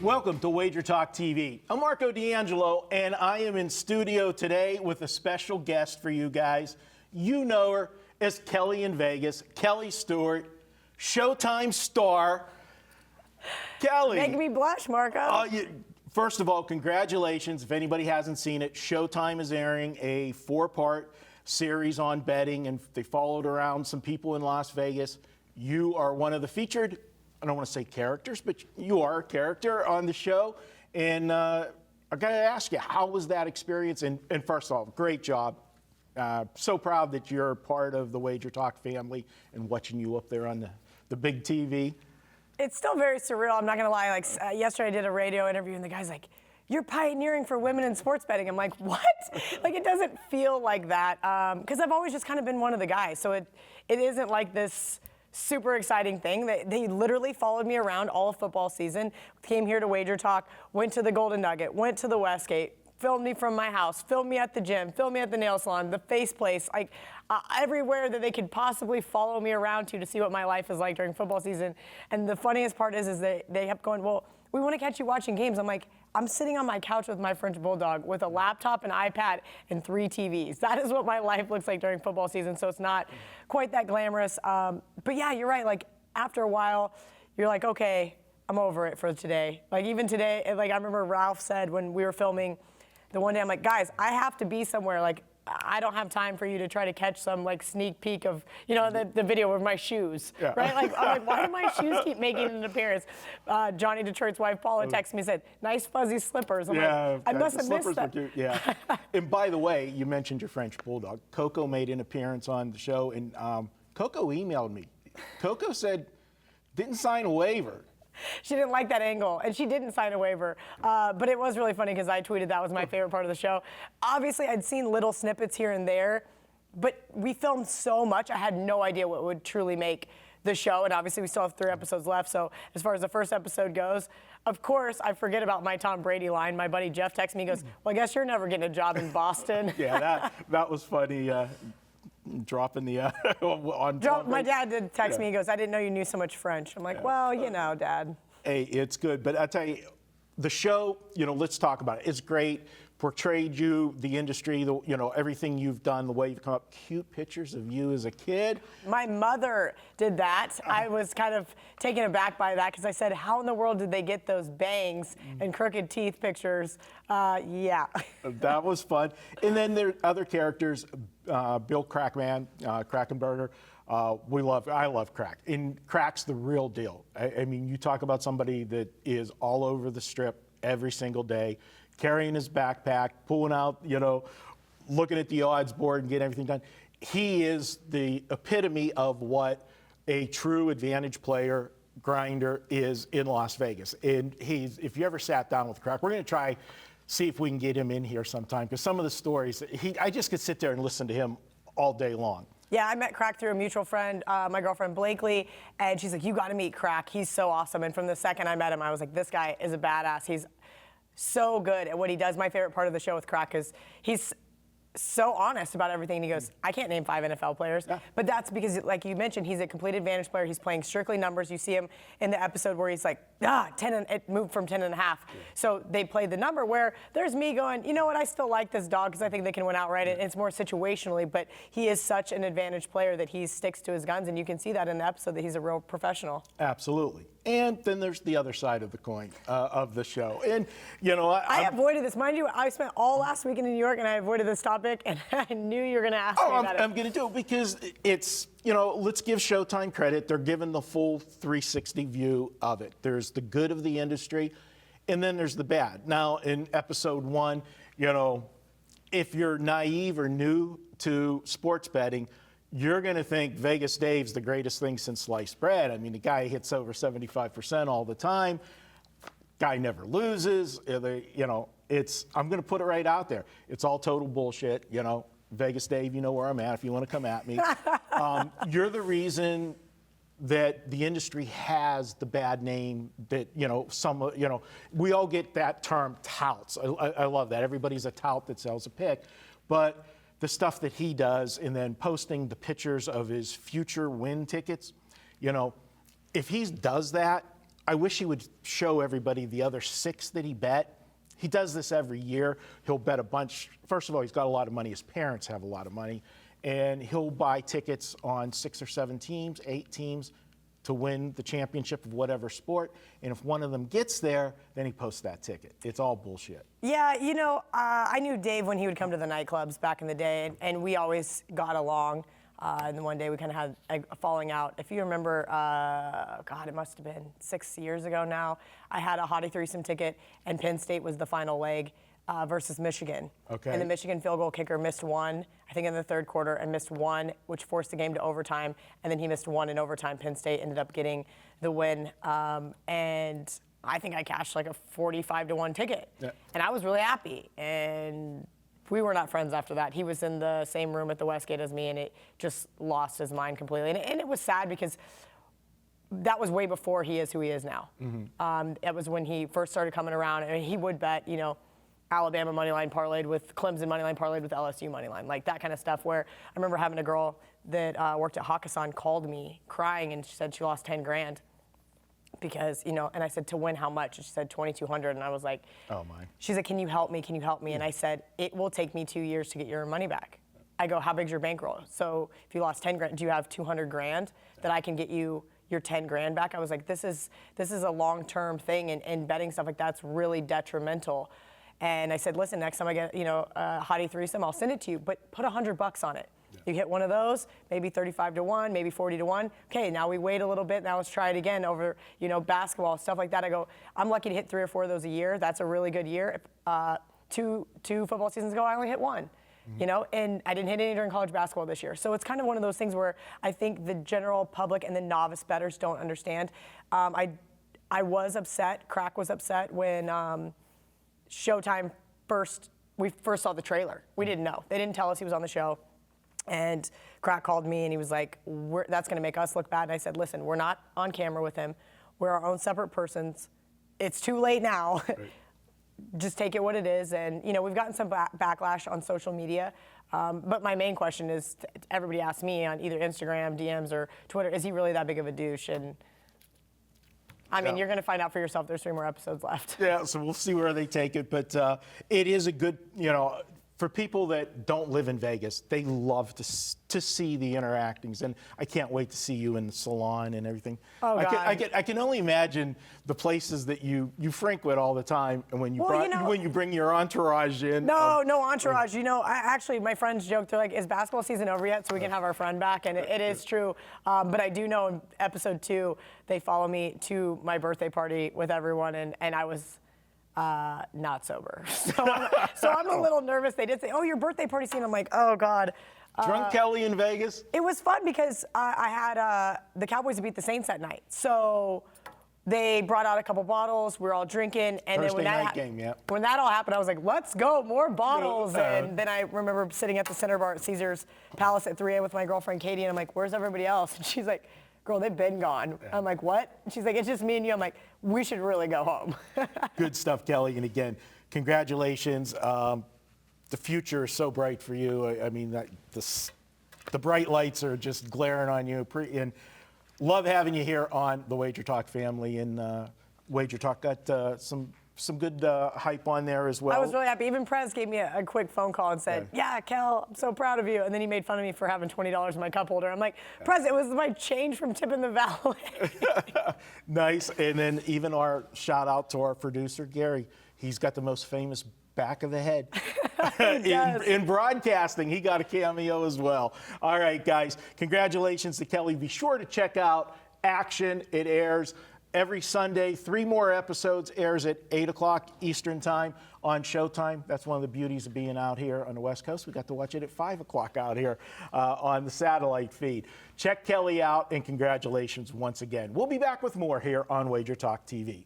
Welcome to WagerTalk TV. I'm Marco D'Angelo, and I am in studio today with a special guest for you guys. You know her as Kelly in Vegas, Kelly Stewart, Showtime star. Kelly. Make me blush, Marco. First of all, congratulations. If anybody hasn't seen it, Showtime is airing a 4-part series on betting, and they followed around some people in Las Vegas. You are one of the featured, I don't want to say characters, but you are a character on the show. And I got to ask you, how was that experience? And first of all, great job. So proud that you're part of the WagerTalk family and watching you up there on the big TV. It's still very surreal. I'm not going to lie. Like yesterday I did a radio interview and the guy's like, "You're pioneering for women in sports betting." I'm like, what? Like, it doesn't feel like that. Because I've always just kind of been one of the guys. So it isn't like this super exciting thing. They literally followed me around all of football season, came here to WagerTalk, went to the Golden Nugget, went to the Westgate, filmed me from my house, filmed me at the gym, filmed me at the nail salon, the face place, like everywhere that they could possibly follow me around to see what my life is like during football season. And the funniest part is they kept going, "Well, we want to catch you watching games." I'm like, I'm sitting on my couch with my French Bulldog with a laptop, an iPad, and 3 TVs. That is what my life looks like during football season, so it's not quite that glamorous. But yeah, you're right. Like, after a while, you're like, okay, I'm over it for today. Like, even today, like I remember Ralph said when we were filming the one day, I'm like, guys, I have to be somewhere. Like, I don't have time for you to try to catch some like sneak peek of, you know, the video of my shoes, yeah. Right? Like, I'm like, why do my shoes keep making an appearance? Johnny Detroit's wife, Paula, texted me and said, "Nice fuzzy slippers." I'm like, I must have missed that. Yeah. And by the way, you mentioned your French Bulldog. Coco made an appearance on the show, and Coco emailed me. Coco said, didn't sign a waiver. She didn't like that angle, and she didn't sign a waiver. But it was really funny because I tweeted that was my favorite part of the show. Obviously, I'd seen little snippets here and there, but we filmed so much, I had no idea what would truly make the show. And obviously, we still have 3 episodes left. So as far as the first episode goes, of course, I forget about my Tom Brady line. My buddy Jeff texts me, he goes, "Well, I guess you're never getting a job in Boston." Yeah, that was funny. Dropping the on. My dad did text me. He goes, "I didn't know you knew so much French." I'm like, "Well, you know, Dad." Hey, it's good, but I tell you, the show. You know, let's talk about it. It's great. Portrayed you, the industry, you know, everything you've done, the way you've come up. Cute pictures of you as a kid. My mother did that. I was kind of taken aback by that because I said, "How in the world did they get those bangs and crooked teeth pictures?" Yeah. That was fun. And then there are other characters. Bill Crackman, Krackenberger. I love Crack. And Crack's the real deal. I mean, you talk about somebody that is all over the strip every single day, carrying his backpack, pulling out, you know, looking at the odds board and getting everything done. He is the epitome of what a true advantage player, grinder is in Las Vegas. And if you ever sat down with Crack, we're going to try see if we can get him in here sometime, because some of the stories, I just could sit there and listen to him all day long. Yeah, I met Crack through a mutual friend, my girlfriend Blakely, and she's like, "You got to meet Crack. He's so awesome." And from the second I met him, I was like, this guy is a badass. He's so good at what he does. My favorite part of the show with Crack is he's so honest about everything. And he goes, "I can't name 5 NFL players." Yeah. But that's because, like you mentioned, he's a complete advantage player. He's playing strictly numbers. You see him in the episode where he's like, 10, and it moved from 10.5. Yeah. So they played the number where there's me going, you know what, I still like this dog because I think they can win outright. And it's more situationally, but he is such an advantage player that he sticks to his guns. And you can see that in the episode that he's a real professional. Absolutely. And then there's the other side of the coin of the show. And, you know, I avoided this. Mind you, I spent all last weekend in New York and I avoided this topic, and I knew you were going to ask me about it. I'm going to do it because it's, you know, let's give Showtime credit. They're given the full 360 view of it. There's the good of the industry, and then there's the bad. Now, in episode 1, you know, if you're naive or new to sports betting, you're going to think Vegas Dave's the greatest thing since sliced bread. I mean, the guy hits over 75% all the time. Guy never loses. You know, I'm going to put it right out there. It's all total bullshit. You know, Vegas Dave, you know where I'm at if you want to come at me. You're the reason that the industry has the bad name that, you know, we all get that term touts. I love that. Everybody's a tout that sells a pick. But the stuff that he does, and then posting the pictures of his future win tickets, you know, if he does that, I wish he would show everybody the other 6 that he bet. He does this every year. He'll bet a bunch. First of all, he's got a lot of money. His parents have a lot of money. And he'll buy tickets on 6 or 7 teams, 8 teams to win the championship of whatever sport. And if one of them gets there, then he posts that ticket. It's all bullshit. Yeah, you know, I knew Dave when he would come to the nightclubs back in the day, and we always got along. And then one day we kind of had a falling out. If you remember, God, it must have been 6 years ago now, I had a Hottie threesome ticket, and Penn State was the final leg versus Michigan. Okay. And the Michigan field goal kicker missed one, I think in the third quarter, and missed one, which forced the game to overtime. And then he missed one in overtime. Penn State ended up getting the win. And I think I cashed like a 45-1 ticket. Yeah. And I was really happy. And we were not friends after that. He was in the same room at the Westgate as me, and it just lost his mind completely. And it was sad because that was way before he is who he is now. Mm-hmm. It was when he first started coming around, and he would bet, you know, Alabama moneyline parlayed with Clemson moneyline parlayed with LSU moneyline, like that kind of stuff. Where I remember having a girl that worked at Hakkasan called me crying, and she said she lost 10 grand. Because, you know, and I said, to win how much? And she said, 2,200. And I was like, oh my. She's like, can you help me? Can you help me? And I said, it will take me 2 years to get your money back. I go, how big's your bankroll? So if you lost 10 grand, do you have 200 grand that I can get you your 10 grand back? I was like, this is a long-term thing, and betting stuff like that's really detrimental. And I said, listen, next time I get, you know, a Hottie threesome, I'll send it to you, but put $100 on it. You hit one of those, maybe 35-1, maybe 40-1. Okay, now we wait a little bit. Now let's try it again over, you know, basketball, stuff like that. I go, I'm lucky to hit 3 or 4 of those a year. That's a really good year. Two football seasons ago, I only hit 1. Mm-hmm. You know, and I didn't hit any during college basketball this year. So it's kind of one of those things where I think the general public and the novice bettors don't understand. I was upset, Crack was upset when Showtime we first saw the trailer. We didn't know. They didn't tell us he was on the show. And Crack called me, and he was like, that's going to make us look bad. And I said, listen, we're not on camera with him. We're our own separate persons. It's too late now. Right. Just take it what it is. And, you know, we've gotten some backlash on social media. But my main question is, everybody asks me on either Instagram, DMs, or Twitter, is he really that big of a douche? And I mean, you're going to find out for yourself. There's 3 more episodes left. Yeah, so we'll see where they take it. But it is a good, you know, for people that don't live in Vegas, they love to see the interactings, and I can't wait to see you in the salon and everything. Oh, God. I can only imagine the places that you frequent all the time, and when you bring your entourage in. No entourage. You know, actually, my friends joke, they're like, "Is basketball season over yet? So we can have our friend back?" And it is true. But I do know in episode 2, they follow me to my birthday party with everyone, and I was not sober. So I'm a little nervous. They did say, oh, your birthday party scene. I'm like, oh, God. Drunk Kelly in Vegas? It was fun because I had the Cowboys to beat the Saints that night. So they brought out a couple bottles. We were all drinking. And Thursday then night game, yeah. When that all happened, I was like, let's go, more bottles. And then I remember sitting at the center bar at Caesar's Palace at 3 a.m. with my girlfriend, Katie. And I'm like, where's everybody else? And she's like, girl, they've been gone. Yeah. I'm like, what? And she's like, it's just me and you. I'm like, we should really go home. Good stuff, Kelly. And again, congratulations. The future is so bright for you. I mean, the bright lights are just glaring on you. And love having you here on the WagerTalk family. And WagerTalk got some good hype on there as well. I was really happy. Even Prez gave me a quick phone call and said, yeah, Kel, I'm so proud of you. And then he made fun of me for having $20 in my cup holder. I'm like, Prez, it was my change from tipping the valet. Nice. And then even our shout out to our producer, Gary. He's got the most famous back of the head in broadcasting. He got a cameo as well. All right, guys, congratulations to Kelly. Be sure to check out Action. It airs every Sunday. 3 more episodes, airs at 8 o'clock Eastern time on Showtime. That's one of the beauties of being out here on the West Coast. We got to watch it at 5 o'clock out here on the satellite feed. Check Kelly out, and congratulations once again. We'll be back with more here on WagerTalk TV.